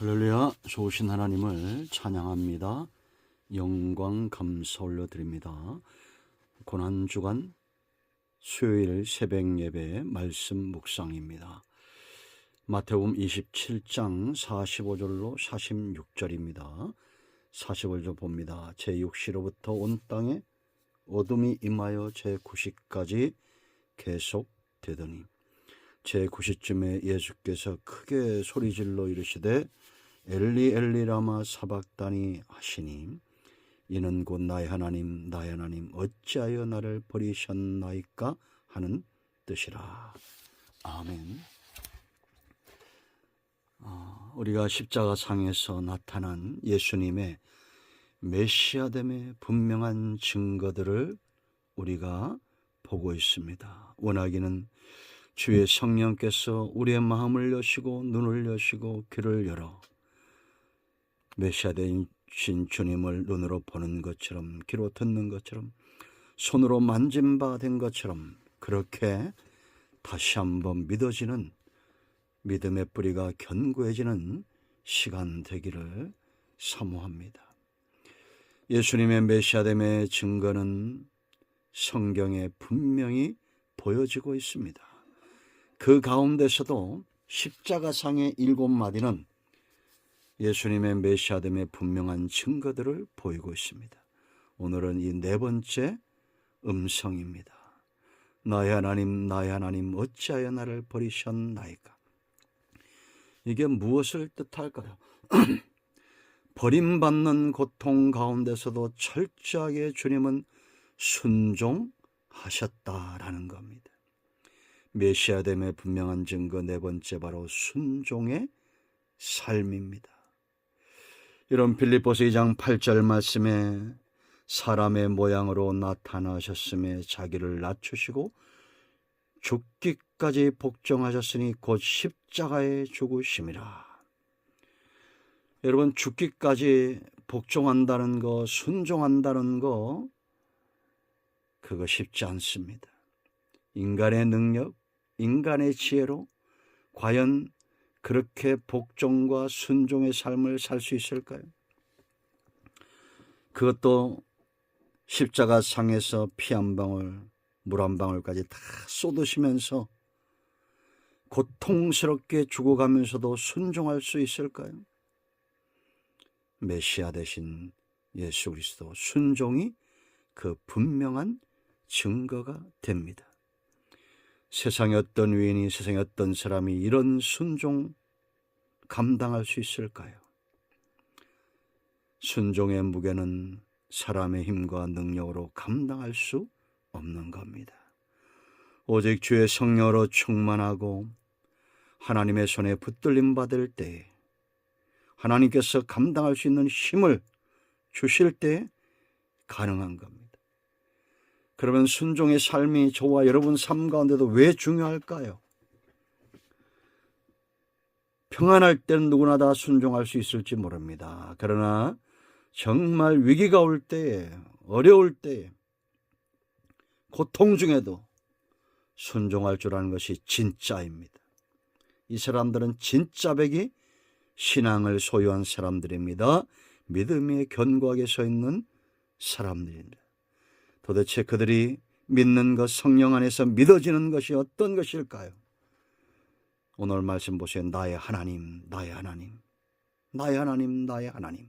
할렐루야. 좋으신 하나님을 찬양합니다. 영광 감사 올려드립니다. 고난주간 수요일 새벽 예배 말씀 묵상입니다. 마태복음 27장 45절로 46절입니다. 45절 봅니다. 제6시로부터 온 땅에 어둠이 임하여 제9시까지 계속되더니 제9시쯤에 예수께서 크게 소리질러 이르시되 엘리 엘리 라마 사박다니 하시니 이는 곧 나의 하나님 나의 하나님 어찌하여 나를 버리셨나이까 하는 뜻이라. 아멘. 우리가 십자가상에서 나타난 예수님의 메시아됨의 분명한 증거들을 우리가 보고 있습니다. 원하기는 주의 성령께서 우리의 마음을 여시고 눈을 여시고 귀를 열어 메시아 되신 주님을 눈으로 보는 것처럼 귀로 듣는 것처럼 손으로 만진 바 된 것처럼 그렇게 다시 한번 믿어지는 믿음의 뿌리가 견고해지는 시간 되기를 사모합니다. 예수님의 메시아됨의 증거는 성경에 분명히 보여지고 있습니다. 그 가운데서도 십자가상의 7마디는 예수님의 메시아됨의 분명한 증거들을 보이고 있습니다. 오늘은 이 네 번째 음성입니다. 나의 하나님 어찌하여 나를 버리셨나이까. 이게 무엇을 뜻할까요? 버림받는 고통 가운데서도 철저하게 주님은 순종하셨다라는 겁니다. 메시아됨의 분명한 증거 네 번째 바로 순종의 삶입니다. 이런 빌립보서 2장 8절 말씀에 사람의 모양으로 나타나셨음에 자기를 낮추시고 죽기까지 복종하셨으니 곧 십자가에 죽으심이라. 여러분, 죽기까지 복종한다는 거, 순종한다는 거, 그거 쉽지 않습니다. 인간의 능력, 인간의 지혜로 과연 그렇게 복종과 순종의 삶을 살 수 있을까요? 그것도 십자가 상에서 피 한 방울, 물 한 방울까지 다 쏟으시면서 고통스럽게 죽어가면서도 순종할 수 있을까요? 메시아 되신 예수 그리스도 순종이 그 분명한 증거가 됩니다. 세상에 어떤 위인이, 세상에 어떤 사람이 이런 순종 감당할 수 있을까요? 순종의 무게는 사람의 힘과 능력으로 감당할 수 없는 겁니다. 오직 주의 성령으로 충만하고 하나님의 손에 붙들림 받을 때, 하나님께서 감당할 수 있는 힘을 주실 때 가능한 겁니다. 그러면 순종의 삶이 저와 여러분 삶 가운데도 왜 중요할까요? 평안할 때는 누구나 다 순종할 수 있을지 모릅니다. 그러나 정말 위기가 올 때에, 어려울 때에, 고통 중에도 순종할 줄 아는 것이 진짜입니다. 이 사람들은 진짜 백이 신앙을 소유한 사람들입니다. 믿음에 견고하게 서 있는 사람들입니다. 도대체 그들이 믿는 것, 성령 안에서 믿어지는 것이 어떤 것일까요? 오늘 말씀 보세요. 나의 하나님, 나의 하나님, 나의 하나님, 나의 하나님.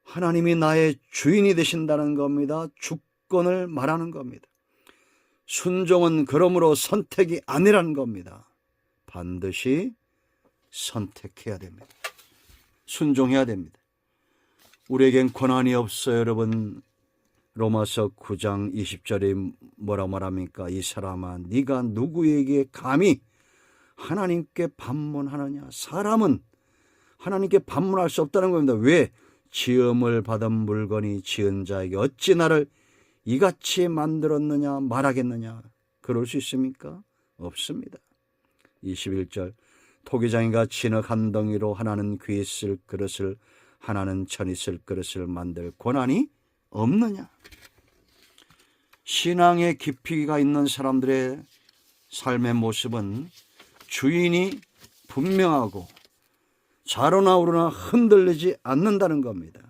하나님이 나의 주인이 되신다는 겁니다. 주권을 말하는 겁니다. 순종은 그러므로 선택이 아니라는 겁니다. 반드시 선택해야 됩니다. 순종해야 됩니다. 우리에겐 권한이 없어요, 여러분. 로마서 9장 20절에 뭐라 말합니까? 이 사람아, 네가 누구에게 감히 하나님께 반문하느냐? 사람은 하나님께 반문할 수 없다는 겁니다. 왜? 지음을 받은 물건이 지은 자에게 어찌 나를 이같이 만들었느냐 말하겠느냐? 그럴 수 있습니까? 없습니다. 21절 토기장이가 진흙 한 덩이로 하나는 귀 있을 그릇을 하나는 천 있을 그릇을 만들 권한이 없느냐? 신앙의 깊이가 있는 사람들의 삶의 모습은 주인이 분명하고 좌로나 우로나 흔들리지 않는다는 겁니다.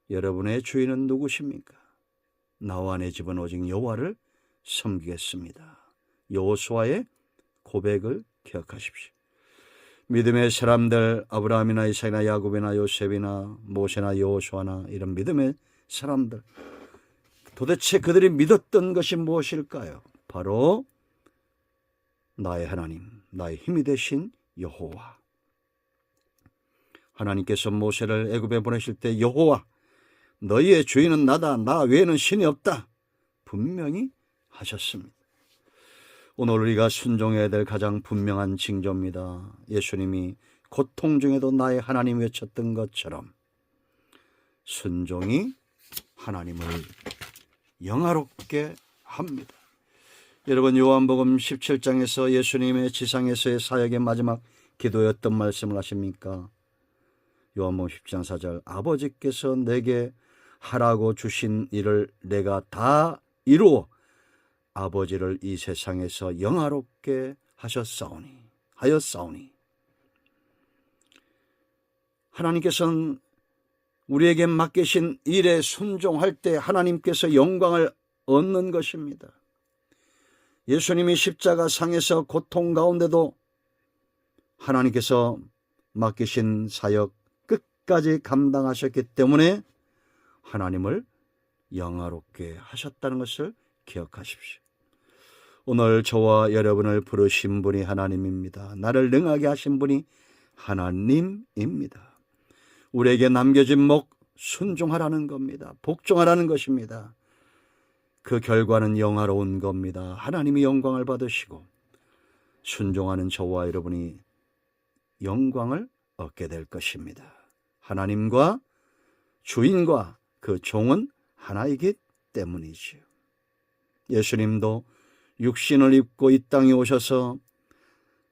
여러분의 주인은 누구십니까? 나와 내 집은 오직 여호와를 섬기겠습니다. 여호수아의 고백을 기억하십시오. 믿음의 사람들, 아브라함이나 이삭이나 야곱이나 요셉이나 모세나 여호수아나 이런 믿음의 사람들, 도대체 그들이 믿었던 것이 무엇일까요? 바로 나의 하나님, 나의 힘이 되신 여호와. 하나님께서 모세를 애굽에 보내실 때 여호와, 너희의 주인은 나다, 나 외에는 신이 없다, 분명히 하셨습니다. 오늘 우리가 순종해야 될 가장 분명한 징조입니다. 예수님이 고통 중에도 나의 하나님 외쳤던 것처럼 순종이 하나님을 영화롭게 합니다. 여러분, 요한복음 17장에서 예수님의 지상에서의 사역의 마지막 기도였던 말씀을 아십니까? 요한복음 10장 4절, 아버지께서 내게 하라고 주신 일을 내가 다 이루어 아버지를 이 세상에서 영화롭게 하였사오니. 하나님께서는 우리에게 맡기신 일에 순종할 때 하나님께서 영광을 얻는 것입니다. 예수님이 십자가 상에서 고통 가운데도 하나님께서 맡기신 사역 끝까지 감당하셨기 때문에 하나님을 영화롭게 하셨다는 것을 기억하십시오. 오늘 저와 여러분을 부르신 분이 하나님입니다. 나를 능하게 하신 분이 하나님입니다. 우리에게 남겨진 목 순종하라는 겁니다. 복종하라는 것입니다. 그 결과는 영화로운 겁니다. 하나님이 영광을 받으시고 순종하는 저와 여러분이 영광을 얻게 될 것입니다. 하나님과 주인과 그 종은 하나이기 때문이지요. 예수님도 육신을 입고 이 땅에 오셔서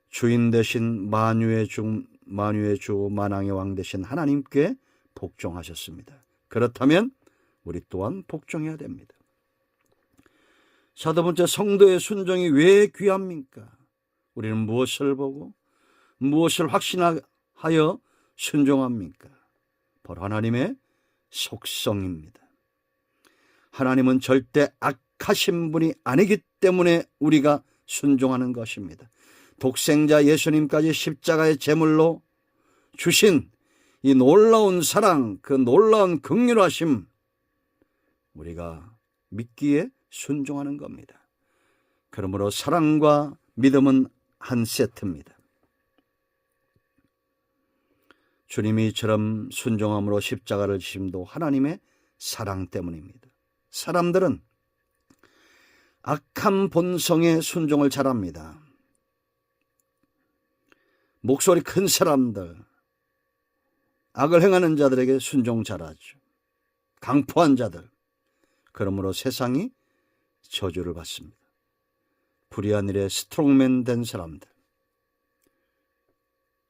주인 되신 만유의 주 만왕의 왕 되신 하나님께 복종하셨습니다. 그렇다면 우리 또한 복종해야 됩니다. 자, 두 번째, 성도의 순종이 왜 귀합니까? 우리는 무엇을 보고 무엇을 확신하여 순종합니까? 바로 하나님의 속성입니다. 하나님은 절대 악하신 분이 아니기 때문에 우리가 순종하는 것입니다. 독생자 예수님까지 십자가의 제물로 주신 이 놀라운 사랑, 그 놀라운 긍휼하심, 우리가 믿기에 순종하는 겁니다. 그러므로 사랑과 믿음은 한 세트입니다. 주님이 이처럼 순종함으로 십자가를 지심도 하나님의 사랑 때문입니다. 사람들은 악한 본성에 순종을 잘합니다. 목소리 큰 사람들, 악을 행하는 자들에게 순종 잘하죠. 강포한 자들, 그러므로 세상이 저주를 받습니다. 불의한 일에 스트롱맨 된 사람들,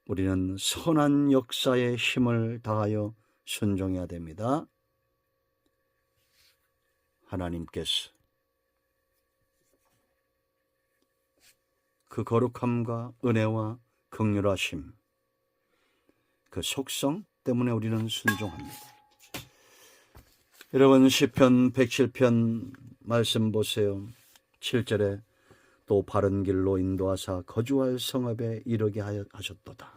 우리는 선한 역사에 힘을 다하여 순종해야 됩니다. 하나님께서 그 거룩함과 은혜와 긍휼하심, 그 속성 때문에 우리는 순종합니다. 여러분, 시편 107편 말씀 보세요. 7절에 또 바른 길로 인도하사 거주할 성읍에 이르게 하셨도다.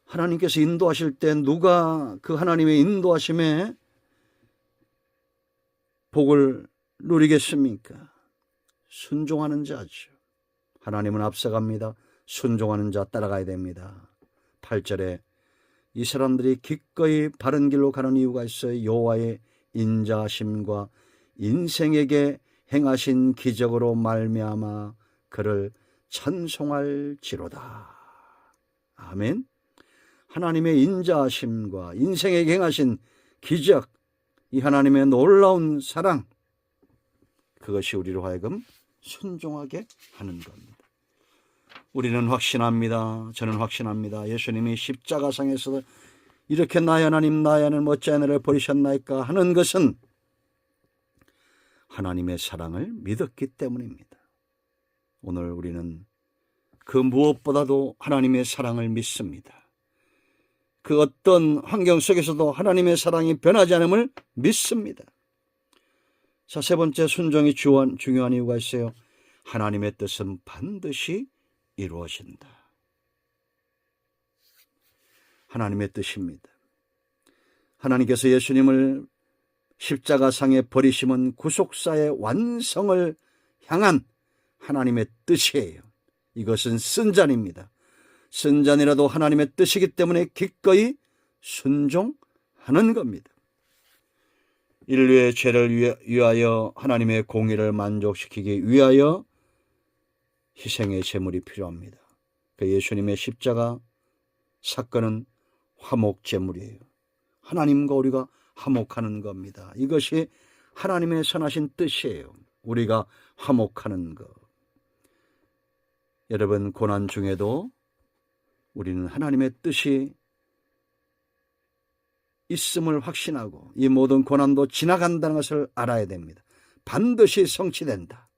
하나님께서 인도하실 때 누가 그 하나님의 인도하심에 복을 누리겠습니까? 순종하는 자죠. 하나님은 앞서갑니다. 순종하는 자 따라가야 됩니다. 8절에 이 사람들이 기꺼이 바른 길로 가는 이유가 있어요. 여호와의 인자하심과 인생에게 행하신 기적으로 말미암아 그를 찬송할지로다. 아멘. 하나님의 인자하심과 인생에게 행하신 기적, 이 하나님의 놀라운 사랑, 그것이 우리로 하여금 순종하게 하는 겁니다. 우리는 확신합니다. 저는 확신합니다. 예수님이 십자가상에서 이렇게 나의 하나님, 나의 하나님 어찌 나를 버리셨나이까 하는 것은 하나님의 사랑을 믿었기 때문입니다. 오늘 우리는 그 무엇보다도 하나님의 사랑을 믿습니다. 그 어떤 환경 속에서도 하나님의 사랑이 변하지 않음을 믿습니다. 자, 세 번째 순종이 중요한 이유가 있어요. 하나님의 뜻은 반드시 이루어진다. 하나님의 뜻입니다. 하나님께서 예수님을 십자가상에 버리심은 구속사의 완성을 향한 하나님의 뜻이에요. 이것은 쓴잔입니다. 쓴잔이라도 하나님의 뜻이기 때문에 기꺼이 순종하는 겁니다. 인류의 죄를 위하여 하나님의 공의를 만족시키기 위하여 희생의 제물이 필요합니다. 그 예수님의 십자가 사건은 화목제물이에요. 하나님과 우리가 화목하는 겁니다. 이것이 하나님의 선하신 뜻이에요. 우리가 화목하는 것. 여러분, 고난 중에도 우리는 하나님의 뜻이 있음을 확신하고 이 모든 고난도 지나간다는 것을 알아야 됩니다. 반드시 성취된다.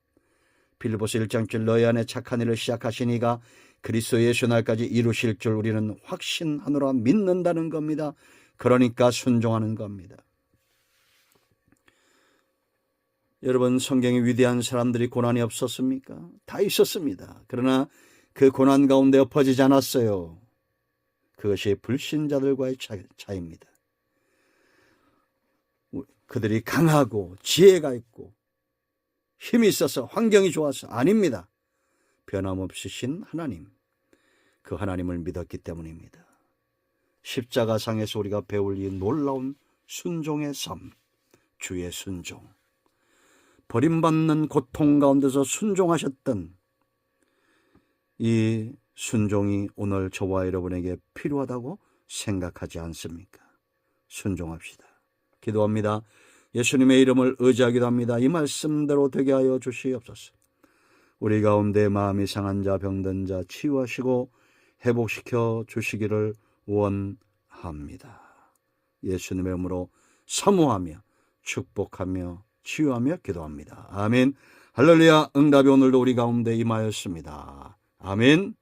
빌립보서 1장 7 너희 안에 착한 일을 시작하신 이가 그리스도 예수 날까지 이루실 줄 우리는 확신하노라 믿는다는 겁니다. 그러니까 순종하는 겁니다. 여러분, 성경에 위대한 사람들이 고난이 없었습니까? 다 있었습니다. 그러나 그 고난 가운데 엎어지지 않았어요. 그것이 불신자들과의 차이입니다. 그들이 강하고 지혜가 있고 힘이 있어서 환경이 좋아서 아닙니다. 변함없으신 하나님, 그 하나님을 믿었기 때문입니다. 십자가상에서 우리가 배울 이 놀라운 순종의 삶, 주의 순종, 버림받는 고통 가운데서 순종하셨던 이 순종이 오늘 저와 여러분에게 필요하다고 생각하지 않습니까? 순종합시다. 기도합니다. 예수님의 이름을 의지하기도 합니다. 이 말씀대로 되게 하여 주시옵소서. 우리 가운데 마음이 상한 자, 병든 자 치유하시고 회복시켜 주시기를 원합니다. 예수님의 이름으로 사모하며 축복하며 치유하며 기도합니다. 아멘. 할렐루야. 응답이 오늘도 우리 가운데 임하였습니다. 아멘.